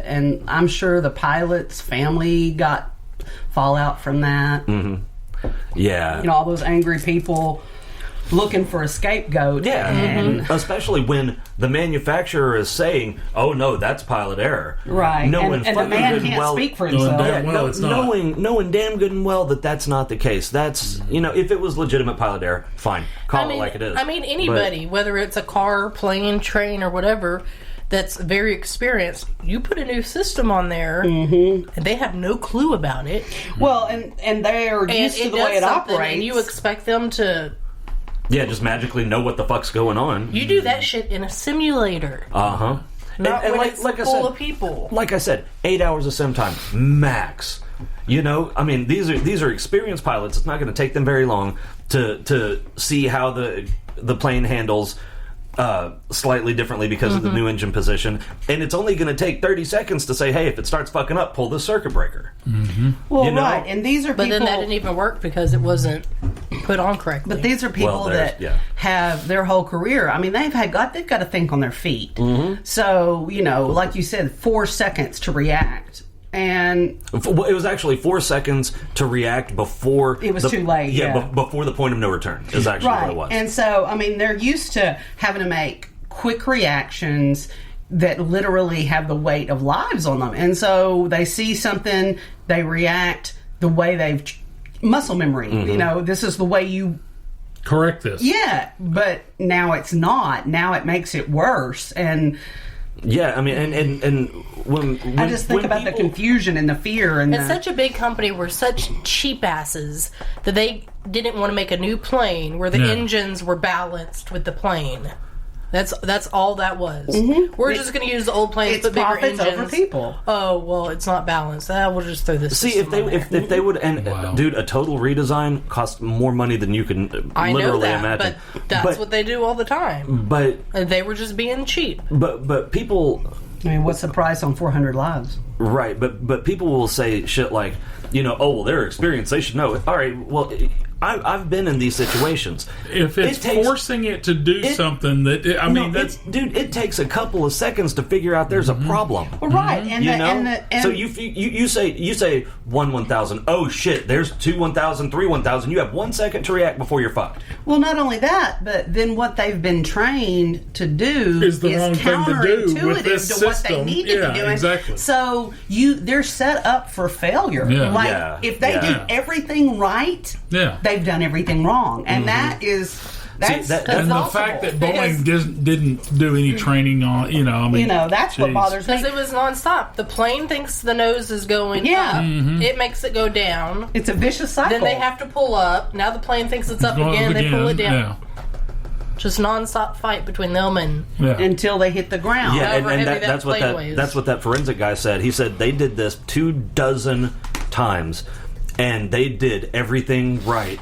And I'm sure the pilot's family got fallout from that. Mm-hmm. Yeah. You know, all those angry people looking for a scapegoat. Yeah, and especially when the manufacturer is saying, "Oh no, that's pilot error." Right, Knowing and the man can't speak for himself. Knowing damn good and well that that's not the case. That's, you know, if it was legitimate pilot error, fine, call it like it is. I mean, anybody, whether it's a car, plane, train, or whatever, that's very experienced, you put a new system on there, and they have no clue about it. Well, and they are used to the way it operates. And you expect them to... Yeah, just magically know what the fuck's going on. You do that shit in a simulator. Uh-huh. Not when it's full of people. Like I said, 8 hours of sim time, max. You know, I mean, these are experienced pilots. It's not going to take them very long to see how the plane handles slightly differently because of the new engine position, and it's only going to take 30 seconds to say, hey, if it starts fucking up, pull the circuit breaker. Well, you know? Right, and these are people... But then that didn't even work because it wasn't put on correctly. But these are people that have their whole career. I mean, they've got to think on their feet. So, you know, like you said, 4 seconds to react. And it was actually 4 seconds to react before it was too late. Before the point of no return is actually what it was. And so, I mean, they're used to having to make quick reactions that literally have the weight of lives on them. And so they see something, they react the way they've muscle memory. You know, this is the way you correct this. Yeah, but now it's not. Now it makes it worse. And yeah, I mean, and when I just think about the confusion and the fear, and it's such a big company. We're such cheap asses that they didn't want to make a new plane where the engines were balanced with the plane. That's all that was. We're just going to use the old planes, but bigger engines. Over people. Oh well, it's not balanced. We'll just throw this. See, if they would, and dude, a total redesign costs more money than you can literally imagine. But that's what they do all the time. But they were just being cheap. But people. I mean, what's the price on 400 lives? Right, but people will say shit like, you know, oh, well, they're experienced, they should know. All right, well, I've been in these situations. If it's forcing it to do something that, dude, it takes a couple of seconds to figure out there's a problem. Well, right, and so you say 1,000. Oh shit, there's 2 1,000, 3 1,000. You have 1 second to react before you're fucked. Well, not only that, but then what they've been trained to do is the wrong thing to do with this to system. What they need to be doing. Exactly. So they're set up for failure. Yeah. If they do everything right, they've done everything wrong, and that's and the fact that Boeing didn't do any training on, that's what bothers me. Because it was nonstop. The plane thinks the nose is going up. It makes it go down. It's a vicious cycle. Then they have to pull up. Now the plane thinks it's up again. They pull it down. Yeah. Just nonstop fight between them until they hit the ground. Yeah, and that's what that forensic guy said. He said they did this 24 times, and they did everything right.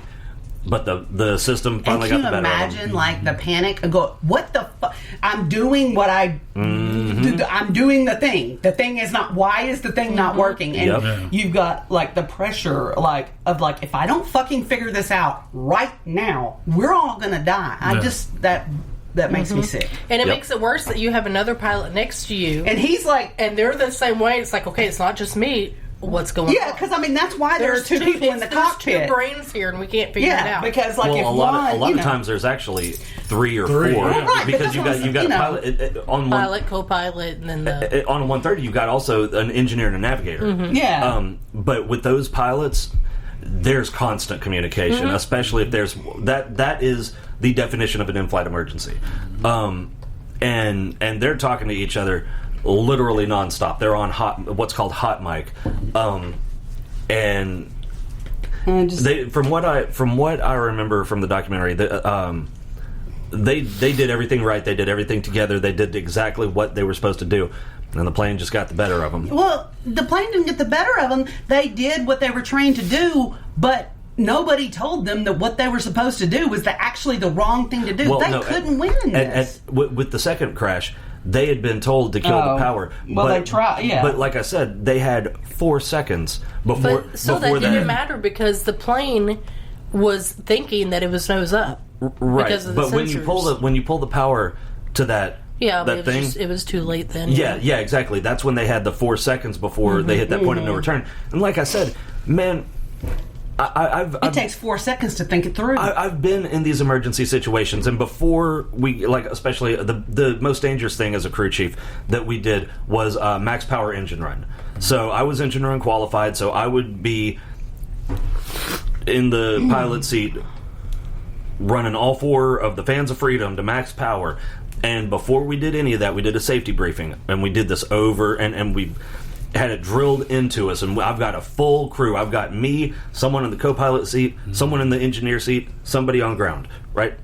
But the system finally got the better of them. Can you imagine, like, the panic? And go, what the fuck? I'm doing what I... I'm doing the thing. The thing is not... Why is the thing not working? And you've got, like, the pressure, of if I don't fucking figure this out right now, we're all going to die. That makes me sick. And it makes it worse that you have another pilot next to you. And he's like... And they're the same way. It's like, okay, it's not just me. What's going on? Yeah, because that's why there's two people in the cockpit. There's 2 brains here, and we can't figure it out. Because a lot of times there's actually 3 or 4. Right, because you've got a pilot on pilot, co-pilot, and then the on 130 you've got also an engineer and a navigator. Yeah. But with those pilots, there's constant communication, especially if there's that is the definition of an in-flight emergency, and they're talking to each other literally nonstop. They're on what's called hot mic, and from what I remember from the documentary, they did everything right. They did everything together. They did exactly what they were supposed to do, and the plane just got the better of them. Well, the plane didn't get the better of them. They did what they were trained to do, but nobody told them that what they were supposed to do was actually the wrong thing to do. Well, they couldn't win this. With the second crash, they had been told to kill the power. Well, they tried, But like I said, they had 4 seconds before. So that didn't matter because the plane was thinking that it was nose up. Right, but when you pull the power to that Yeah, that but it was too late then. Yeah, exactly. That's when they had the 4 seconds before they hit that point of no return. And like I said, man, it takes 4 seconds to think it through. I've been in these emergency situations, and before we, like, especially the most dangerous thing as a crew chief that we did was max power engine run. So I was engine run qualified, so I would be in the pilot seat running all 4 of the fans of freedom to max power. And before we did any of that, we did a safety briefing, and we did this over, and we had it drilled into us. And I've got a full crew. I've got me, someone in the co-pilot seat, someone in the engineer seat, somebody on ground, right?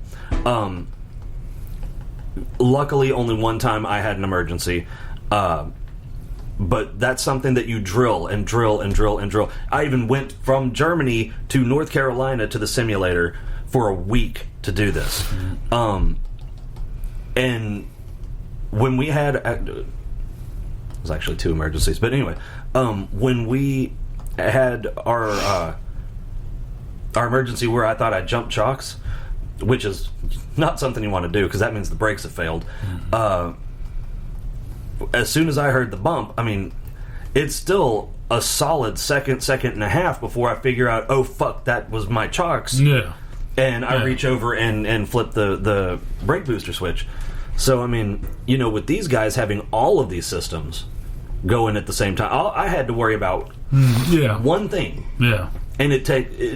Luckily, only one time I had an emergency. But that's something that you drill and drill and drill and drill. I even went from Germany to North Carolina to the simulator for a week to do this. And when we had... it was actually 2 emergencies. But anyway, when we had our emergency where I thought I jumped chocks, which is not something you want to do because that means the brakes have failed. As soon as I heard the bump, I mean, it's still a solid second and a half before I figure out, oh, fuck, that was my chocks. Yeah. And I reach over and flip the brake booster switch. So, I mean, you know, with these guys having all of these systems going at the same time, I had to worry about one thing. Yeah. And it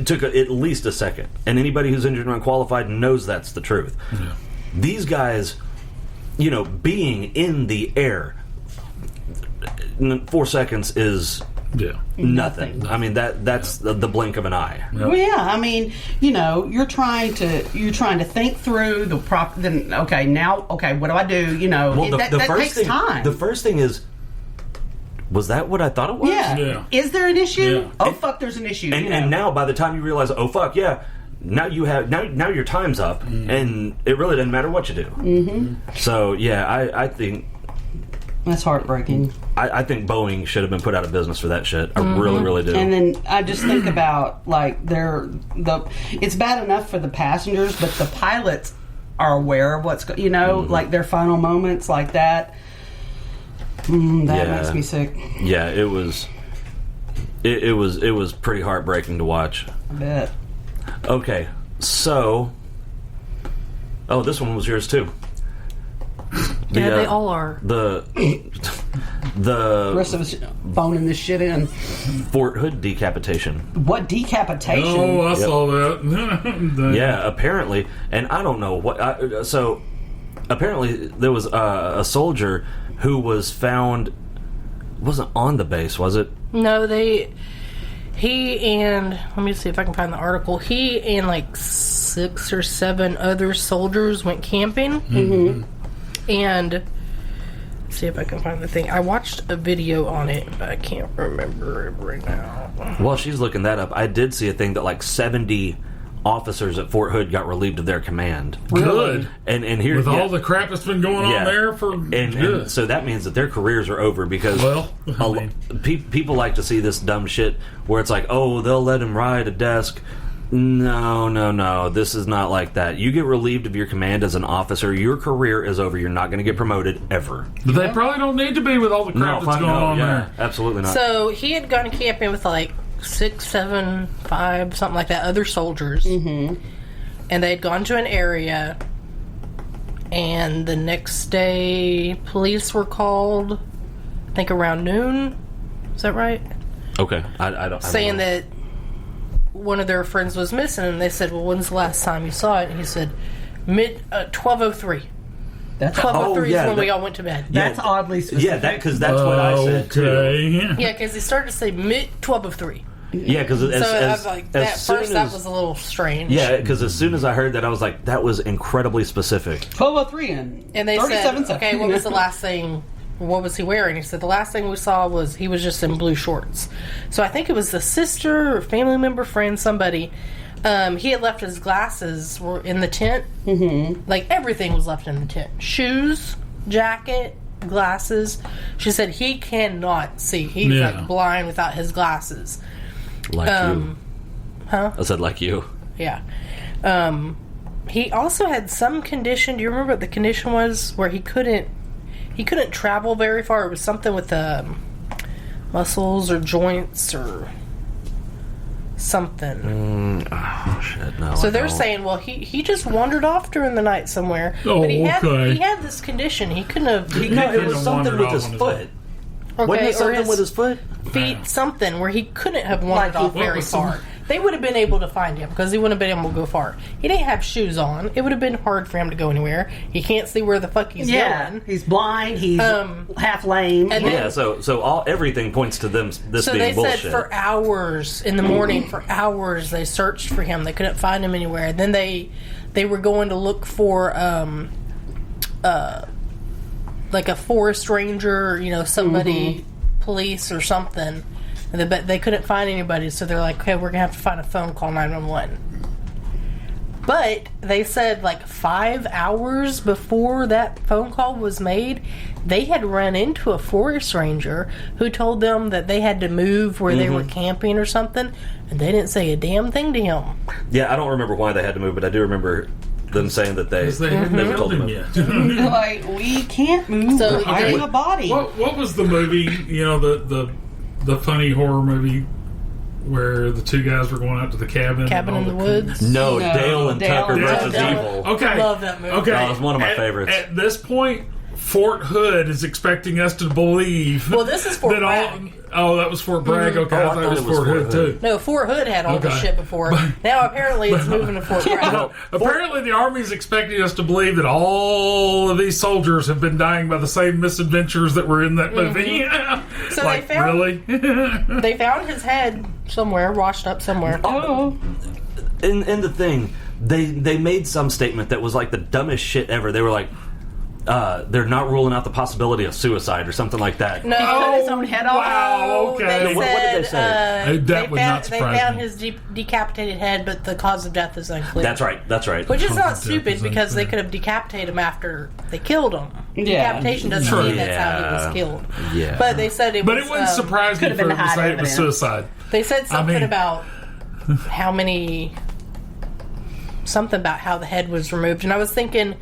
took at least a second. And anybody who's engine run qualified knows that's the truth. Yeah. These guys, you know, being in the air, 4 seconds is... Yeah. Nothing. I mean that's the blink of an eye. Yep. Well, yeah. I mean, you know, you're trying to think through the prop. Then what do I do? You know, well, that first takes thing, time. The first thing is, was that what I thought it was? Yeah. Is there an issue? Yeah. Oh, fuck, there's an issue. And now by the time you realize, oh fuck, yeah. Now you have now your time's up, and it really doesn't matter what you do. Mm-hmm. So yeah, I think that's heartbreaking. I think Boeing should have been put out of business for that shit. I really do. And then I just think about, like, it's bad enough for the passengers, but the pilots are aware of what's like their final moments like that. That makes me sick. Yeah, it was pretty heartbreaking to watch. I bet. Okay, so this one was yours too. They all are. The rest of us phoning this shit in. Fort Hood decapitation. What decapitation? Oh, I saw that. Yeah, apparently, and I don't know what. So apparently, there was a soldier who was found. Wasn't on the base, was it? No, he and let me see if I can find the article. He and like 6 or 7 other soldiers went camping. Mm-hmm. And let's see if I can find the thing. I watched a video on it, but I can't remember it right now. While she's looking that up, I did see a thing that like 70 officers at Fort Hood got relieved of their command. Good. And here with all the crap that's been going on there for and so that means that their careers are over because people like to see this dumb shit where it's like, oh, they'll let him ride a desk. No. This is not like that. You get relieved of your command as an officer, your career is over. You're not going to get promoted ever. But they probably don't need to be with all the crap that's going on there. Absolutely not. So he had gone camping with like 6, 7, 5, something like that, other soldiers. Mm-hmm. And they'd gone to an area, and the next day, police were called, I think around noon. Is that right? Okay. I don't saying that one of their friends was missing, and they said, well, when's the last time you saw it? And he said, 12:03. That's 12:03 is when we all went to bed. That's oddly specific. Yeah, because that's what I said too. Yeah, because he started to say mid 12:03. Yeah, because I was like, that was a little strange. Yeah, because as soon as I heard that, I was like, that was incredibly specific. 12:03 and they said, okay, what was the last thing? What was he wearing? He said the last thing we saw was he was just in blue shorts. So I think it was the sister or family member, friend, somebody. He had left his glasses were in the tent. Mm-hmm. Like everything was left in the tent: shoes, jacket, glasses. She said he cannot see. He's like blind without his glasses. Like you. Huh? I said like you. Yeah. he also had some condition. Do you remember what the condition was? Where he couldn't travel very far. It was something with muscles or joints or something. Oh shit! No. So they're saying, well, he just wandered off during the night somewhere. Oh, but he okay. had this condition. He couldn't have. No, it was something with his foot. Okay, Wasn't it or something his with his foot? feet, something where he couldn't have wandered off very far. They would have been able to find him because he wouldn't have been able to go far. He didn't have shoes on. It would have been hard for him to go anywhere. He can't see where the fuck he's going. He's blind. He's half lame. And then, so everything points to this being bullshit. So they said for hours in the morning, for hours they searched for him. They couldn't find him anywhere. And then they were going to look for like a forest ranger, somebody, police or something. But they couldn't find anybody, so they're like, okay, we're going to have to find a phone, call 911. But they said like 5 hours before that phone call was made, they had run into a forest ranger who told them that they had to move where they were camping or something, and they didn't say a damn thing to him. Yeah, I don't remember why they had to move, but I do remember them saying that they never told them yet. Like, we can't move. So We're hiding a body. What was the movie? The funny horror movie where the two guys were going out to the cabin. Cabin in the Woods? No, Dale and Tucker versus Evil. Okay, I love that movie. Okay, that was one of my favorites. At this point, Fort Hood is expecting us to believe. Well, this is Fort Bragg. That was Fort Bragg. Okay, I thought it was Fort Hood too. No, Fort Hood had all this shit before. Now apparently it's moving to Fort Bragg. Apparently the Army is expecting us to believe that all of these soldiers have been dying by the same misadventures that were in that movie. So like, really? They found his head somewhere, washed up somewhere. Oh. In the thing, they made some statement that was like the dumbest shit ever. They were like, they're not ruling out the possibility of suicide or something like that. No, cut his own head off. Wow, okay. They What did they say? That would not they surprise found me. his decapitated head, but the cause of death is unclear. That's right. Which is Cause not of death stupid is because they unclear. could have decapitated him after they killed him. Yeah. Decapitation doesn't True. mean that's how he was killed. Yeah. But they said it But was. it wouldn't surprise me could've for been them to high say it was evidence. suicide. They said something mean- about something about how the head was removed, and I was thinking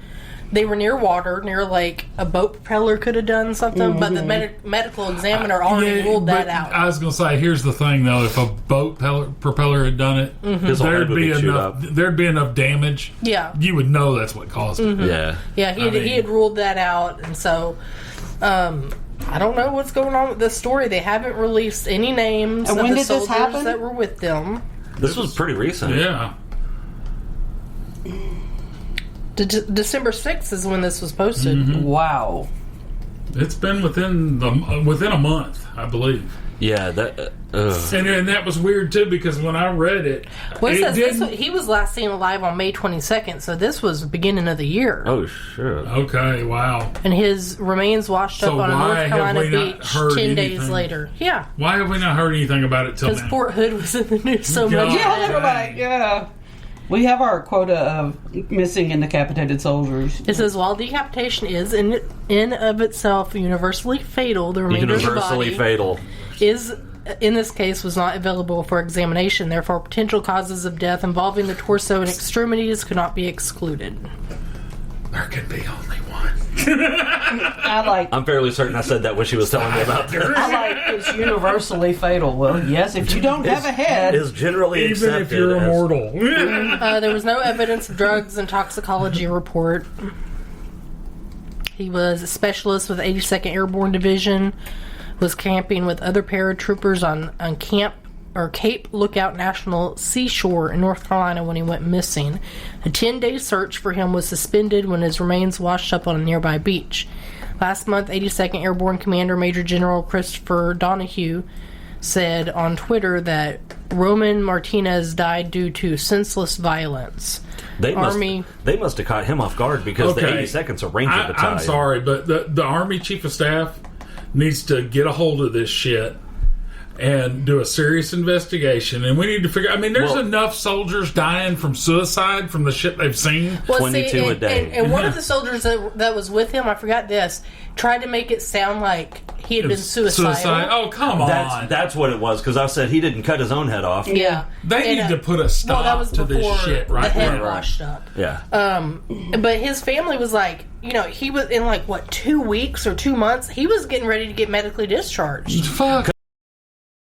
they were near water, near like a boat propeller could have done something, but the medical examiner already ruled that out. I was going to say, here's the thing though: if a boat propeller had done it, His whole head would be chewed up. There'd be enough damage. Yeah. You would know that's what caused it. Yeah. Yeah, he had ruled that out, and so I don't know what's going on with this story. They haven't released any names And of when the did this soldiers happen? that were with them. This was pretty recent. Yeah. December 6th is when this was posted. Mm-hmm. Wow. It's been within a month, I believe. Yeah, that. And that was weird too because when I read it, He was last seen alive on May 22nd, so this was the beginning of the year. Oh shit. Okay, wow. And his remains washed up on a why North have Carolina we not beach heard 10 days anything? later. Yeah, Why have we not heard anything about it till because now? Fort Hood was in the news so God. much. Yeah, they were like, yeah. We have our quota of missing and decapitated soldiers. It says, while decapitation is in of itself universally fatal, the remainder of the Universally body fatal. is, in this case, was not available for examination. Therefore, potential causes of death involving the torso and extremities could not be excluded. There can be only one. I'm fairly certain I said that when she was telling me about her. It's universally fatal. Well, yes, if you don't have a head. Is generally Even accepted if you're as- immortal. There was no evidence of drugs and toxicology report. He was a specialist with the 82nd Airborne Division, was camping with other paratroopers on Cape Lookout National Seashore in North Carolina when he went missing. A 10-day search for him was suspended when his remains washed up on a nearby beach. Last month, 82nd Airborne Commander Major General Christopher Donahue said on Twitter that Roman Martinez died due to senseless violence. They must have caught him off guard because the 82nd's a Ranger battalion. I'm sorry, but the Army Chief of Staff needs to get a hold of this shit and do a serious investigation. And we need to figure. I mean, there's enough soldiers dying from suicide from the shit they've seen. 22 a day. And one of the soldiers that was with him, I forgot this, tried to make it sound like he had been suicidal. Oh, come on. That's what it was, because I said he didn't cut his own head off. Yeah. They need to put a stop to this shit right the head now. washed up. Yeah. But his family was like, he was in 2 weeks or 2 months, he was getting ready to get medically discharged. Fuck.